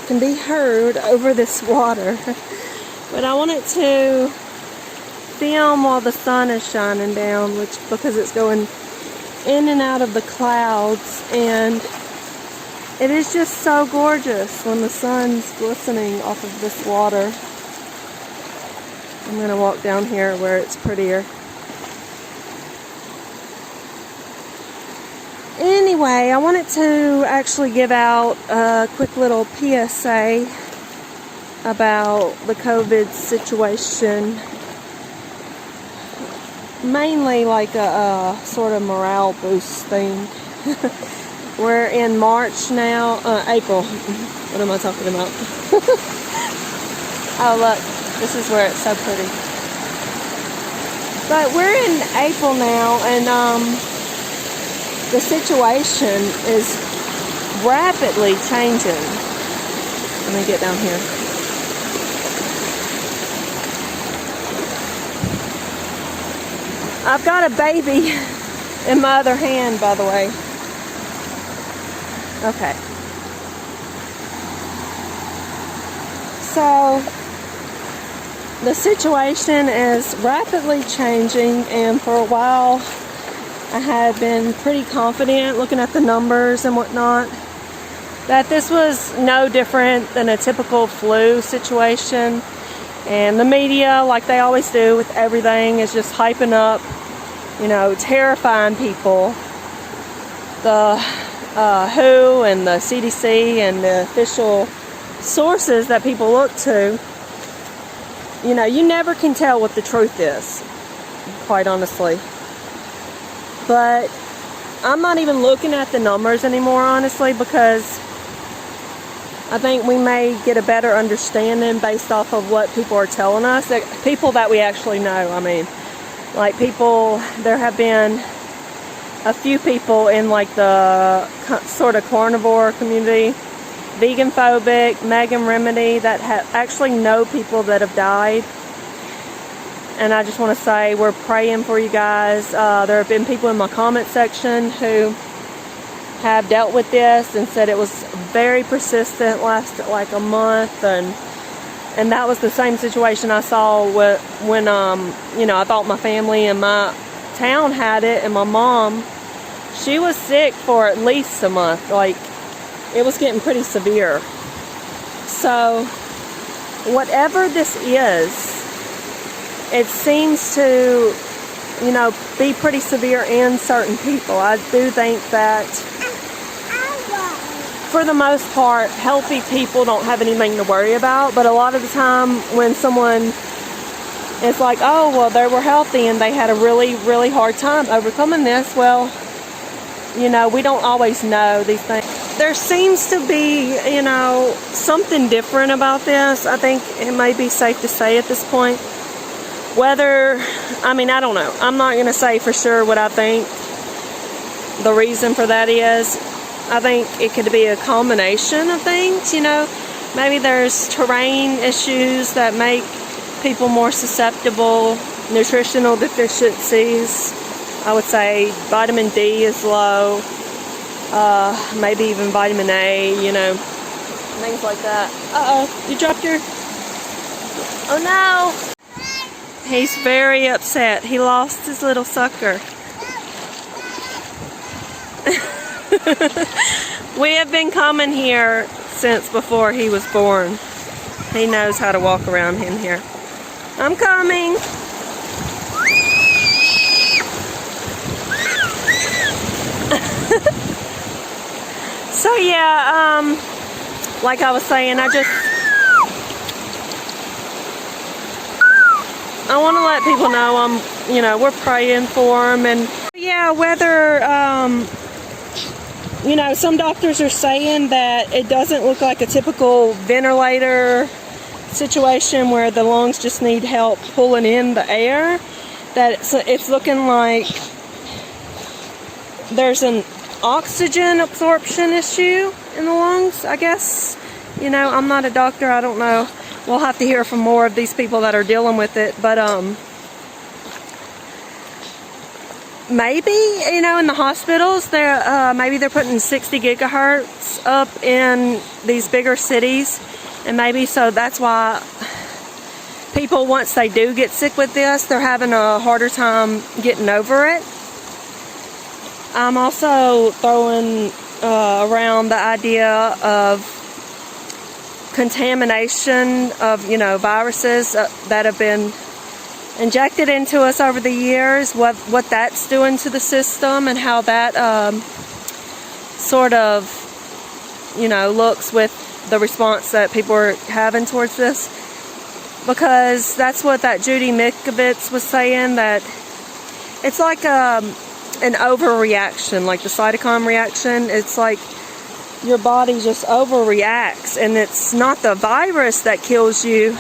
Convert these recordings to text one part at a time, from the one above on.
can be heard over this water. But I wanted to film while the sun is shining down, because it's going in and out of the clouds, and it is just so gorgeous when the sun's glistening off of this water. I'm going to walk down here where it's prettier. Anyway, I wanted to actually give out a quick little PSA about the COVID situation. Mainly like a sort of morale boost thing. We're in March now, April. What am I talking about? Oh look, this is where it's so pretty. But we're in April now, and the situation is rapidly changing. Let me get down here. I've got a baby in my other hand, by the way. Okay. So, the situation is rapidly changing, and for a while I had been pretty confident, looking at the numbers and whatnot, that this was no different than a typical flu situation. And the media, like they always do with everything, is just hyping up, you know, terrifying people. The WHO and the CDC and the official sources that people look to, you know, you never can tell what the truth is, quite honestly. But I'm not even looking at the numbers anymore, honestly, because I think we may get a better understanding based off of what people are telling us. People that we actually know, I mean. Like people, there have been a few people in like the sort of carnivore community, vegan phobic, Megan Remedy, that actually know people that have died. And I just want to say we're praying for you guys. There have been people in my comment section who have dealt with this and said it was very persistent, lasted like a month, and that was the same situation I saw when you know, I thought my family in my town had it, and my mom, she was sick for at least a month. Like, it was getting pretty severe. So whatever this is, it seems to, you know, be pretty severe in certain people. I do think that for the most part, healthy people don't have anything to worry about. But a lot of the time when someone is like, oh, well, they were healthy and they had a really, really hard time overcoming this, well, you know, we don't always know these things. There seems to be, you know, something different about this. I think it may be safe to say at this point. Whether, I mean, I don't know. I'm not going to say for sure what I think the reason for that is. I think it could be a combination of things, you know. Maybe there's terrain issues that make people more susceptible, nutritional deficiencies. I would say vitamin D is low, maybe even vitamin A, you know, things like that. Uh-oh, you dropped your... Oh no! He's very upset. He lost his little sucker. We have been coming here since before he was born. He knows how to walk around in here. I'm coming. So yeah, like I was saying, I want to let people know you know, we're praying for them. And yeah, whether you know, some doctors are saying that it doesn't look like a typical ventilator situation where the lungs just need help pulling in the air. That it's looking like there's an oxygen absorption issue in the lungs, I guess. You know, I'm not a doctor, I don't know. We'll have to hear from more of these people that are dealing with it. But maybe, you know, in the hospitals, maybe they're putting 60 gigahertz up in these bigger cities, and maybe so that's why people, once they do get sick with this, they're having a harder time getting over it. I'm also throwing around the idea of contamination of, you know, viruses that have been injected into us over the years, what that's doing to the system, and how that sort of, you know, looks with the response that people are having towards this. Because that's what that Judy Mikovits was saying, that it's like an overreaction, like the cytokine reaction. It's like your body just overreacts, and it's not the virus that kills you,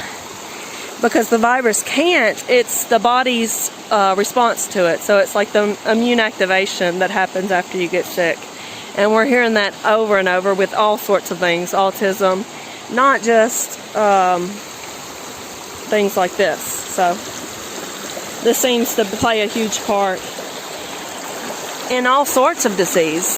because the virus can't. It's the body's response to it. So it's like the immune activation that happens after you get sick. And we're hearing that over and over with all sorts of things, autism, not just things like this. So this seems to play a huge part in all sorts of disease.